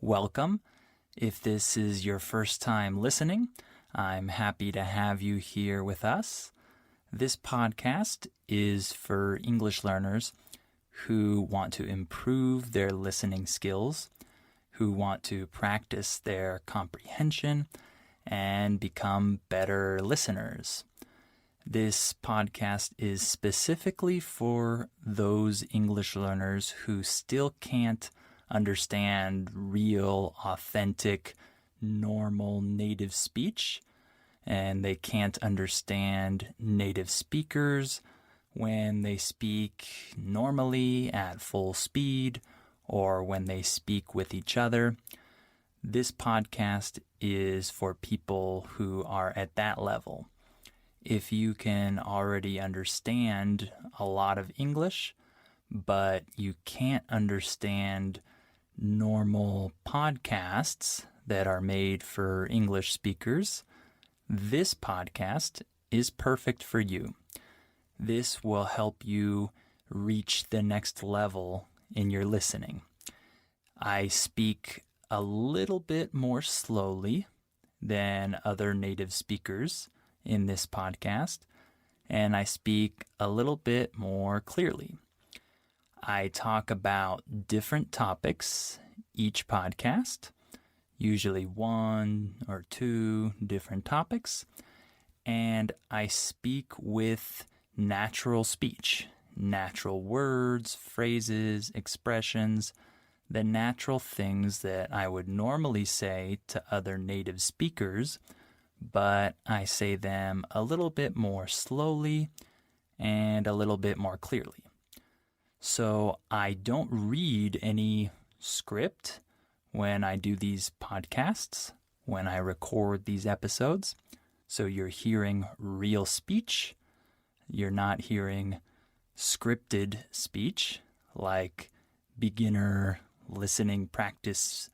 welcome. If this is your first time listening, I'm happy to have you here with us. This podcast is for English learners who want to improve their listening skills, who want to practice their comprehension, and become better listeners. This podcast is specifically for those English learners who still can't understand real, authentic, normal native speech, and they can't understand native speakers when they speak normally at full speed or when they speak with each other. This podcast is for people who are at that level. If you can already understand a lot of English, but you can't understand normal podcasts that are made for English speakers, this podcast is perfect for you. This will help you reach the next level in your listening. I speak a little bit more slowly than other native speakers in this podcast, and I speak a little bit more clearly. I talk about different topics each podcast, usually one or two different topics, and I speak with natural speech, natural words, phrases, expressions, the natural things that I would normally say to other native speakers, but I say them a little bit more slowly and a little bit more clearly. So I don't read any script when I do these podcasts, when I record these episodes. So you're hearing real speech. You're not hearing scripted speech like beginner listening practice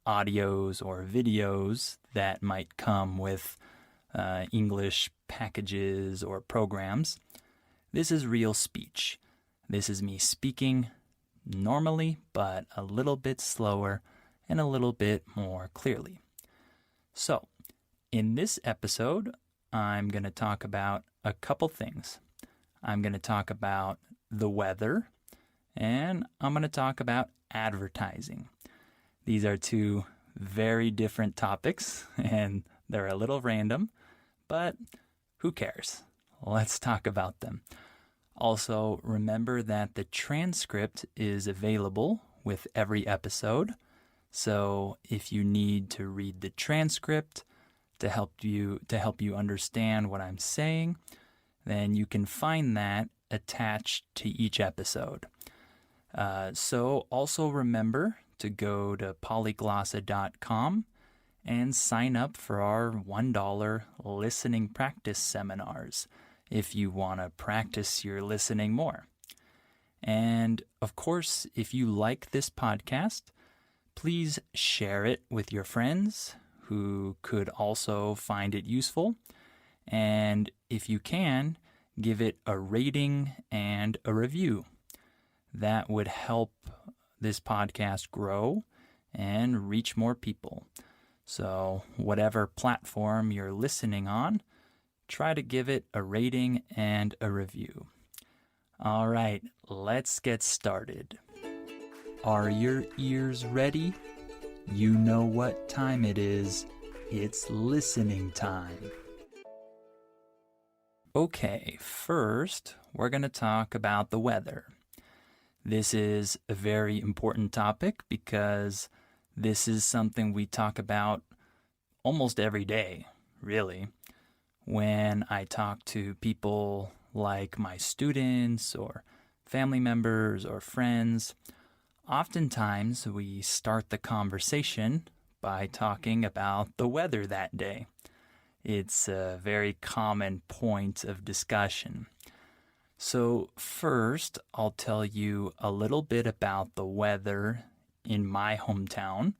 audios or videos that might come with English packages or programs. This is real speech. This is me speaking normally, but a little bit slower and a little bit more clearly. So, in this episode, I'm going to talk about a couple things. I'm going to talk about the weather, and I'm going to talk about advertising. These are two very different topics, and they're a little random, but who cares? Let's talk about them. Also, remember that the transcript is available with every episode. So if you need to read the transcript to help you understand what I'm saying, then you can find that attached to each episode. So also remember to go to polyglossa.com and sign up for our $1 listening practice seminars if you want to practice your listening more. And of course, if you like this podcast, please share it with your friends who could also find it useful. And if you can, give it a rating and a review. That would help this podcast grow and reach more people. So whatever platform you're listening on, try to give it a rating and a review. All right, let's get started. Are your ears ready? You know what time it is. It's listening time. Okay, first, we're going to talk about the weather. This is a very important topic because this is something we talk about almost every day, really. When I talk to people like my students or family members or friends, oftentimes we start the conversation by talking about the weather that day. It's a very common point of discussion. So first, I'll tell you a little bit about the weather in my hometown,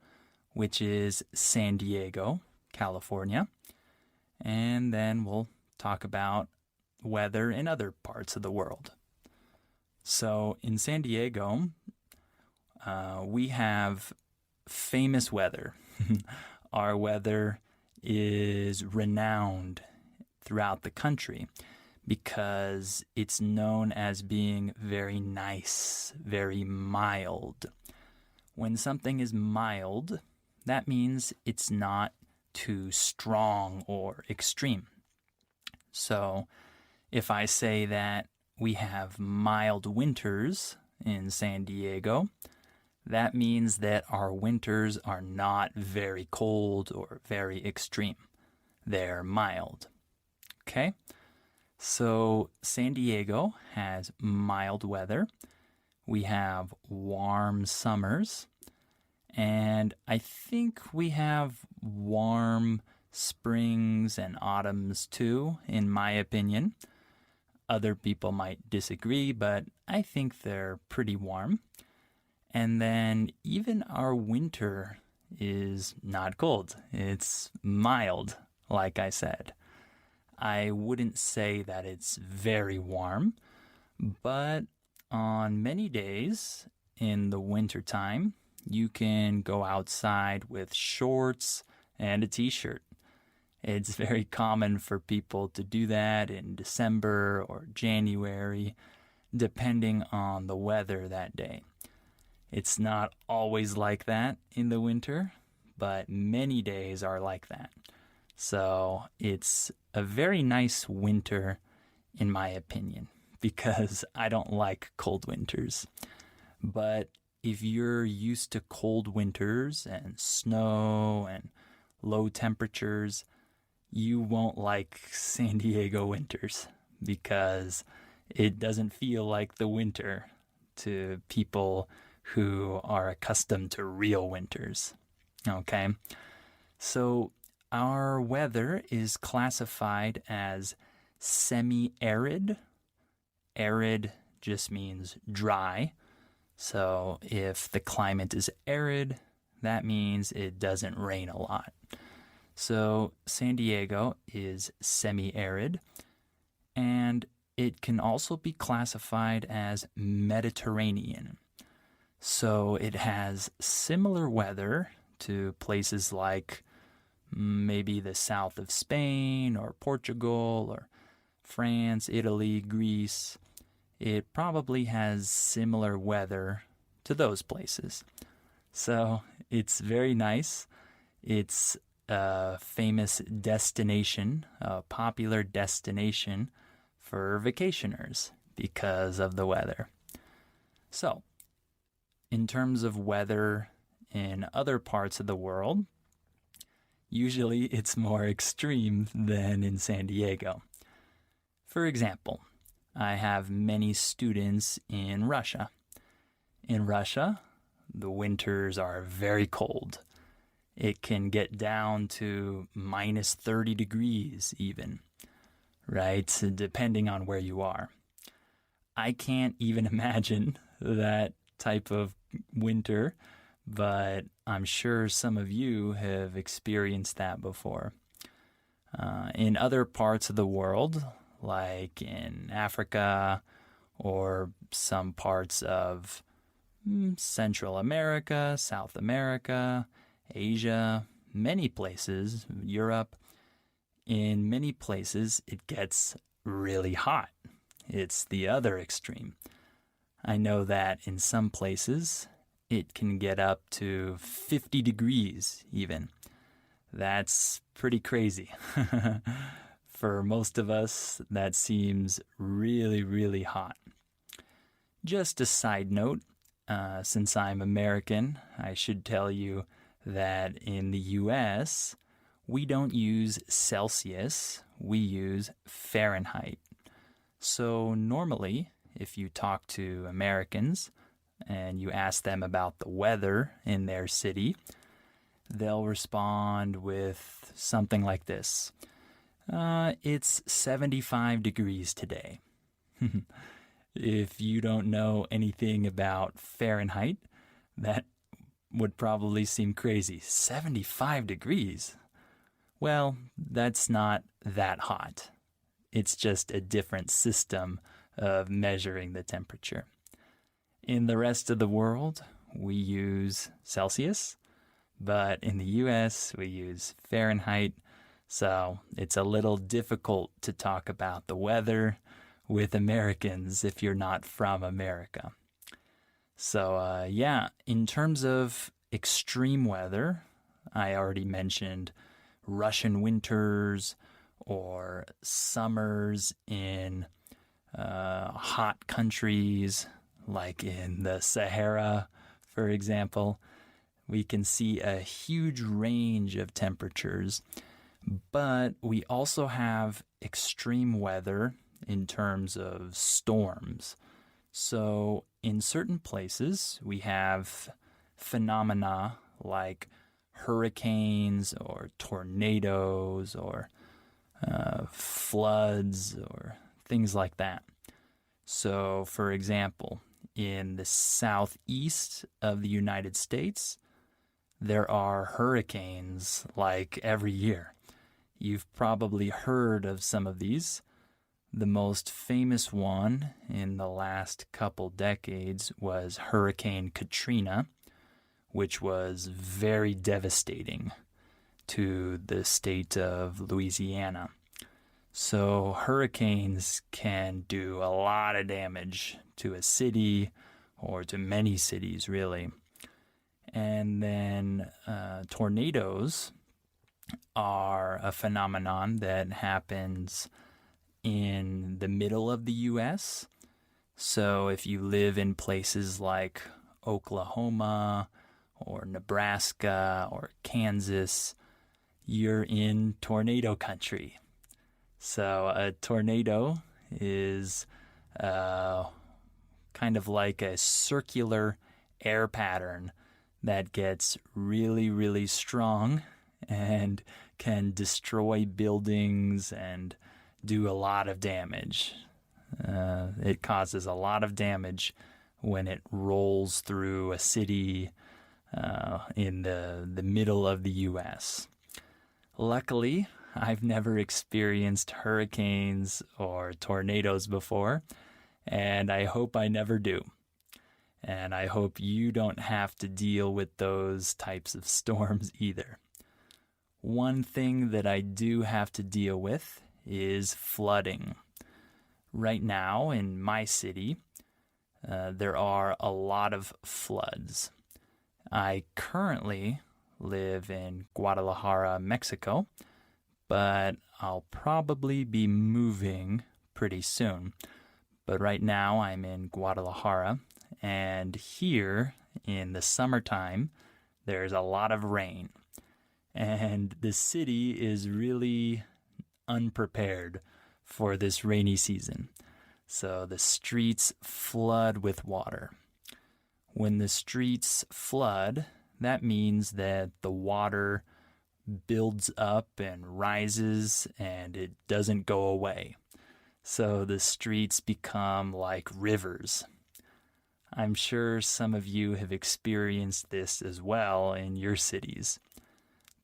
which is San Diego, California. And then we'll talk about weather in other parts of the world. So in San Diego, we have famous weather. Our weather is renowned throughout the country because it's known as being very nice, very mild. When something is mild, that means it's not too strong or extreme. So if I say that we have mild winters in San Diego, that means that our winters are not very cold or very extreme. They're mild. Okay? So San Diego has mild weather. We have warm summers. And I think we have warm springs and autumns too, in my opinion. Other people might disagree, but I think they're pretty warm. And then even our winter is not cold. It's mild, like I said. I wouldn't say that it's very warm, but on many days in the wintertime, you can go outside with shorts and a t-shirt. It's very common for people to do that in December or January, depending on the weather that day. It's not always like that in the winter, but many days are like that. So it's a very nice winter, in my opinion, because I don't like cold winters. But if you're used to cold winters and snow and low temperatures, you won't like San Diego winters because it doesn't feel like the winter to people who are accustomed to real winters. Okay? So our weather is classified as semi-arid. Arid just means dry. So if the climate is arid, that means it doesn't rain a lot. So San Diego is semi-arid, and it can also be classified as Mediterranean. So it has similar weather to places like maybe the south of Spain or Portugal or France, Italy, Greece. It probably has similar weather to those places. So it's very nice. It's a famous destination, a popular destination for vacationers because of the weather. So, in terms of weather in other parts of the world, usually it's more extreme than in San Diego. For example, I have many students in Russia. In Russia, the winters are very cold. It can get down to minus 30 degrees even, right? Depending on where you are. I can't even imagine that type of winter, but I'm sure some of you have experienced that before. In other parts of the world, like in Africa or some parts of Central America, South America, Asia, many places, Europe, in many places it gets really hot. It's the other extreme. I know that in some places it can get up to 50 degrees even. That's pretty crazy. For most of us, that seems really, really hot. Just a side note, since I'm American, I should tell you that in the US, we don't use Celsius, we use Fahrenheit. So normally, if you talk to Americans and you ask them about the weather in their city, they'll respond with something like this. It's 75 degrees today. If you don't know anything about Fahrenheit, that would probably seem crazy. 75 degrees? Well, that's not that hot. It's just a different system of measuring the temperature. In the rest of the world, we use Celsius. but in the US we use Fahrenheit, so it's a little difficult to talk about the weather with Americans if you're not from America. So, in terms of extreme weather, I already mentioned Russian winters or summers in hot countries like in the Sahara, for example. We can see a huge range of temperatures, but we also have extreme weather in terms of storms. So in certain places, we have phenomena like hurricanes or tornadoes or floods or things like that. So, for example, in the southeast of the United States, there are hurricanes like every year. You've probably heard of some of these. The most famous one in the last couple decades was Hurricane Katrina, which was very devastating to the state of Louisiana. So hurricanes can do a lot of damage to a city or to many cities, really. And then tornadoes are a phenomenon that happens in the middle of the U.S. So if you live in places like Oklahoma or Nebraska or Kansas, you're in tornado country. So a tornado is kind of like a circular air pattern that gets really, really strong and can destroy buildings and do a lot of damage. It causes a lot of damage when it rolls through a city in the middle of the U.S. Luckily, I've never experienced hurricanes or tornadoes before, and I hope I never do. And I hope you don't have to deal with those types of storms either. One thing that I do have to deal with is flooding. Right now in my city, there are a lot of floods. I currently live in Guadalajara, Mexico, but I'll probably be moving pretty soon. But right now I'm in Guadalajara, and here in the summertime, there's a lot of rain. And the city is really unprepared for this rainy season. So the streets flood with water. When the streets flood, that means that the water builds up and rises and it doesn't go away. So the streets become like rivers. I'm sure some of you have experienced this as well in your cities,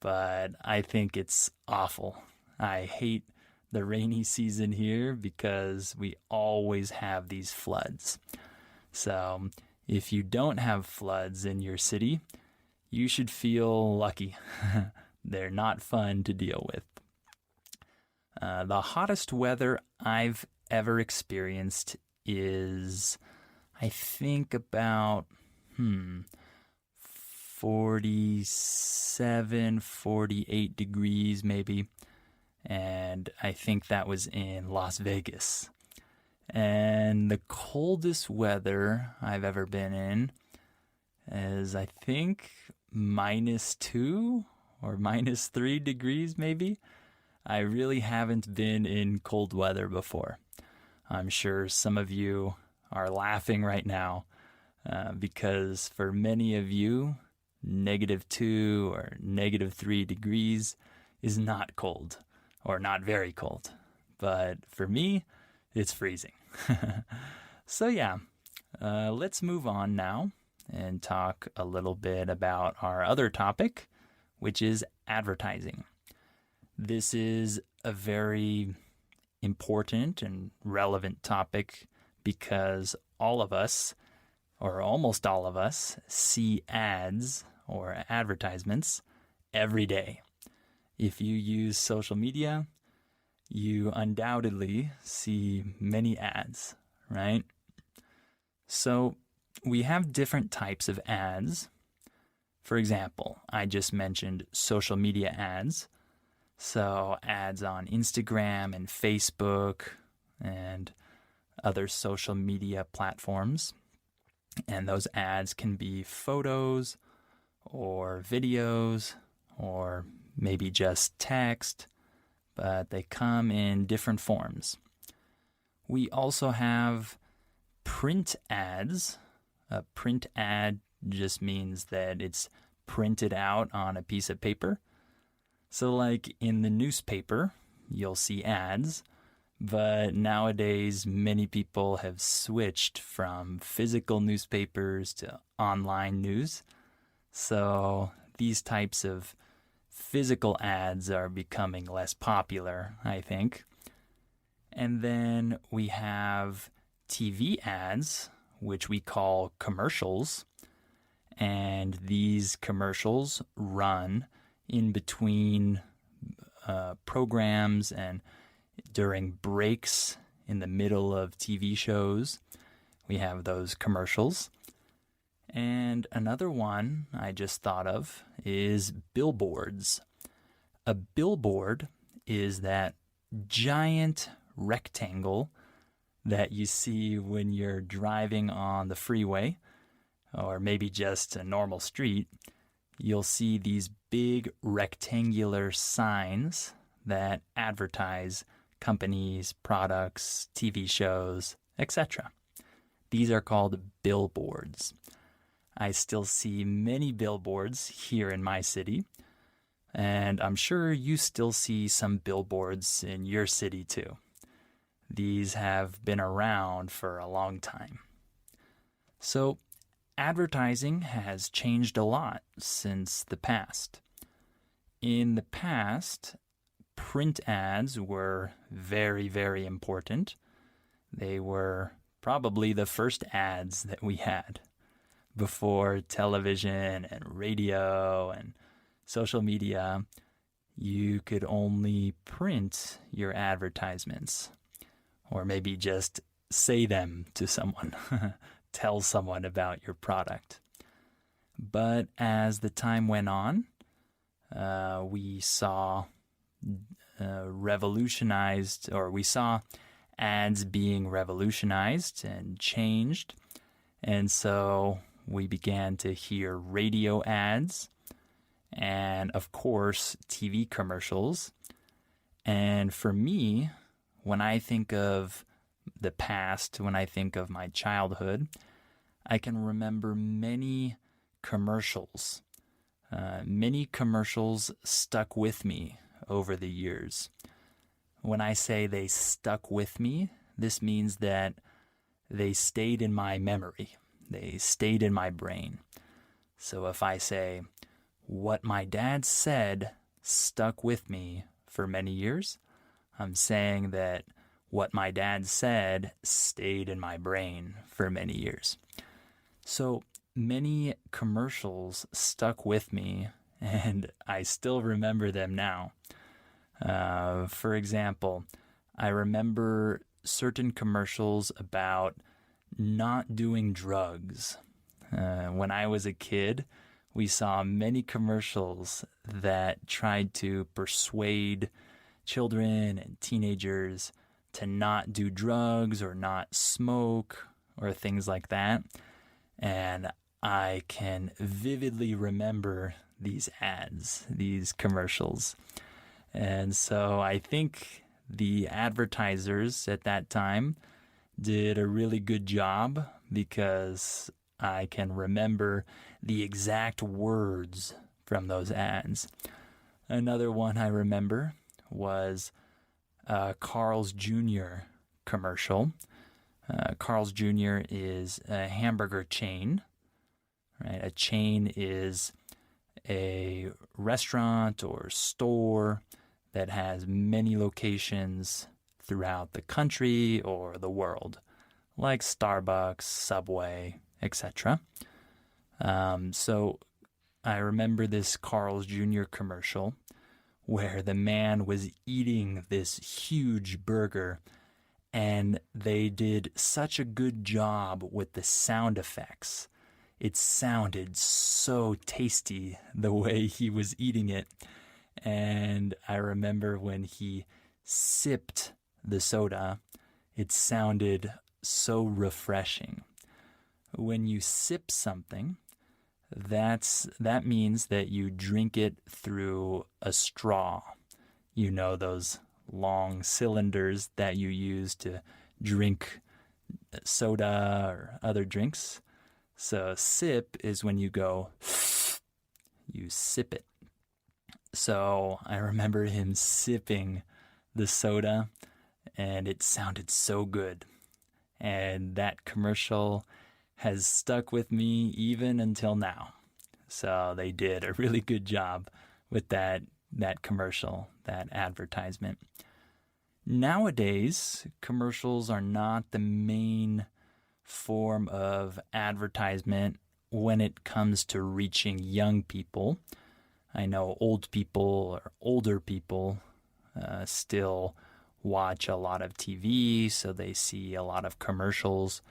but I think it's awful. I hate the rainy season here because we always have these floods. So if you don't have floods in your city, you should feel lucky. They're not fun to deal with. The hottest weather I've ever experienced is, I think, about 47, 48 degrees maybe. And I think that was in Las Vegas. And the coldest weather I've ever been in is, I think, -2 or -3 degrees maybe. I really haven't been in cold weather before. I'm sure some of you are laughing right now because for many of you, -2 or -3 degrees is not cold or not very cold. But for me, it's freezing. So let's move on now and talk a little bit about our other topic, which is advertising. This is a very important and relevant topic because all of us, or almost all of us, see ads or advertisements every day. If you use social media, you undoubtedly see many ads, right? So we have different types of ads. For example, I just mentioned social media ads. So ads on Instagram and Facebook and other social media platforms. And those ads can be photos or videos or maybe just text, but they come in different forms. We also have print ads. A print ad just means that it's printed out on a piece of paper. So like in the newspaper, you'll see ads, but nowadays many people have switched from physical newspapers to online news. So these types of physical ads are becoming less popular, I think. And then we have TV ads, which we call commercials. And these commercials run in between programs and during breaks in the middle of TV shows. We have those commercials. And another one I just thought of is billboards. A billboard is that giant rectangle that you see when you're driving on the freeway or maybe just a normal street. You'll see these big rectangular signs that advertise companies, products, TV shows, etc. These are called billboards. I still see many billboards here in my city, and I'm sure you still see some billboards in your city too. These have been around for a long time. So, advertising has changed a lot since the past. In the past, print ads were very, very important. They were probably the first ads that we had before television and radio and social media. You could only print your advertisements or maybe just say them to someone. Tell someone about your product. But as the time went on, we saw we saw ads being revolutionized and changed. And so we began to hear radio ads and, of course, TV commercials. And for me, when I think of the past, when I think of my childhood, I can remember many commercials. Many commercials stuck with me over the years. When I say they stuck with me, this means that they stayed in my memory. They stayed in my brain. So if I say, what my dad said stuck with me for many years, I'm saying that what my dad said stayed in my brain for many years. So many commercials stuck with me, and I still remember them now. For example, I remember certain commercials about not doing drugs. When I was a kid, we saw many commercials that tried to persuade children and teenagers to not do drugs or not smoke or things like that. And I can vividly remember these ads, these commercials. And so I think the advertisers at that time did a really good job because I can remember the exact words from those ads. Another one I remember was Carl's Jr. commercial. Carl's Jr. is a hamburger chain. Right? A chain is a restaurant or store that has many locations throughout the country or the world, like Starbucks, Subway, etc. So I remember this Carl's Jr. commercial where the man was eating this huge burger, and they did such a good job with the sound effects. It sounded so tasty the way he was eating it. And I remember when he sipped the soda, it sounded so refreshing. When you sip something, that means that you drink it through a straw. You know, those long cylinders that you use to drink soda or other drinks. So sip is when you go, you sip it. So I remember him sipping the soda, and it sounded so good. And that commercial has stuck with me even until now. So they did a really good job with that commercial, that advertisement. Nowadays, commercials are not the main form of advertisement when it comes to reaching young people. I know old people or older people still watch a lot of TV, so they see a lot of commercials.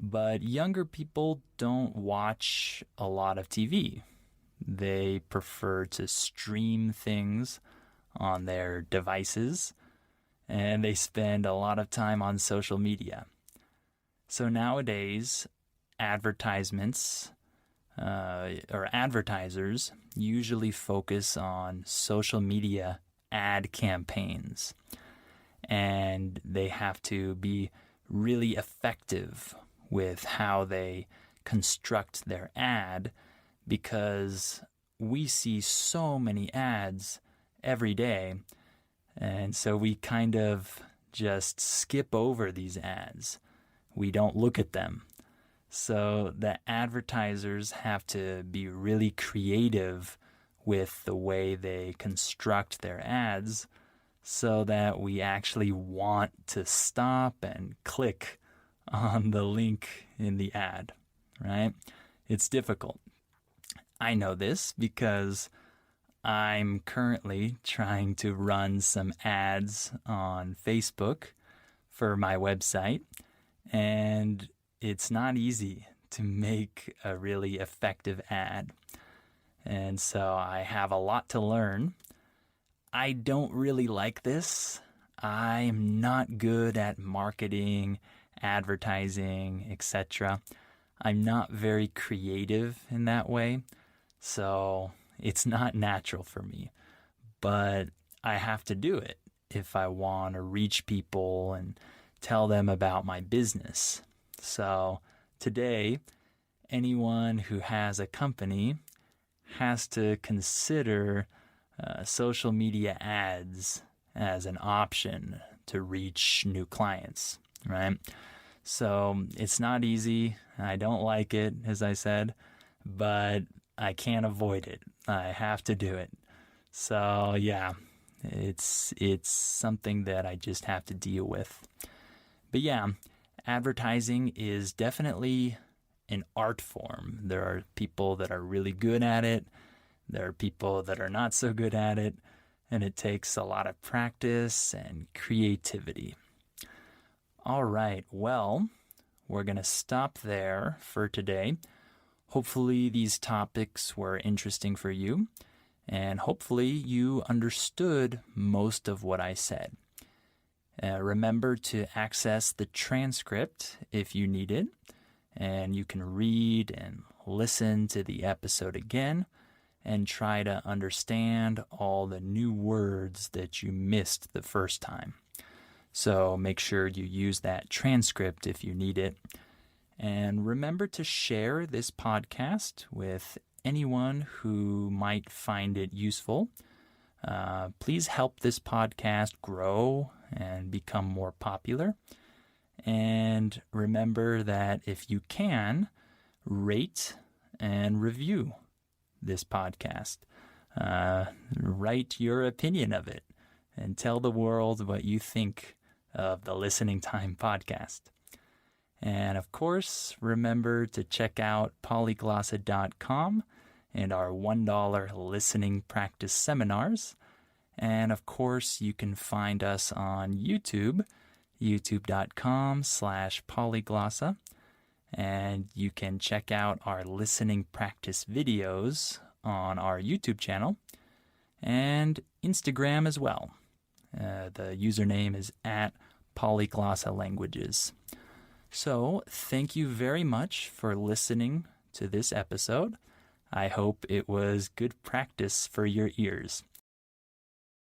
But younger people don't watch a lot of TV. They prefer to stream things on their devices, and they spend a lot of time on social media. So nowadays, advertisements or advertisers usually focus on social media ad campaigns, and they have to be really effective with how they construct their ad, because we see so many ads every day, and so we kind of just skip over these ads. We don't look at them. So the advertisers have to be really creative with the way they construct their ads so that we actually want to stop and click on the link in the ad, right? It's difficult. I know this because I'm currently trying to run some ads on Facebook for my website, and it's not easy to make a really effective ad. And so I have a lot to learn. I don't really like this. I'm not good at marketing, advertising, etc. I'm not very creative in that way, so it's not natural for me. But I have to do it if I want to reach people and tell them about my business. So today, anyone who has a company has to consider social media ads as an option to reach new clients, right? So it's not easy. I don't like it, as I said, but I can't avoid it. I have to do it. So yeah, it's something that I just have to deal with. But yeah, advertising is definitely an art form. There are people that are really good at it. There are people that are not so good at it. And it takes a lot of practice and creativity. All right, well, we're going to stop there for today. Hopefully these topics were interesting for you, and hopefully you understood most of what I said. Remember to access the transcript if you need it, and you can read and listen to the episode again and try to understand all the new words that you missed the first time. So make sure you use that transcript if you need it. And remember to share this podcast with anyone who might find it useful. Please help this podcast grow and become more popular. And remember that if you can, rate and review this podcast. Write your opinion of it and tell the world what you think of the Listening Time podcast. And of course, remember to check out polyglossa.com and our $1 listening practice seminars. And of course, you can find us on YouTube, youtube.com/polyglossa. And you can check out our listening practice videos on our YouTube channel and Instagram as well. The username is @polyglossa languages. So thank you very much for listening to this episode. I hope it was good practice for your ears.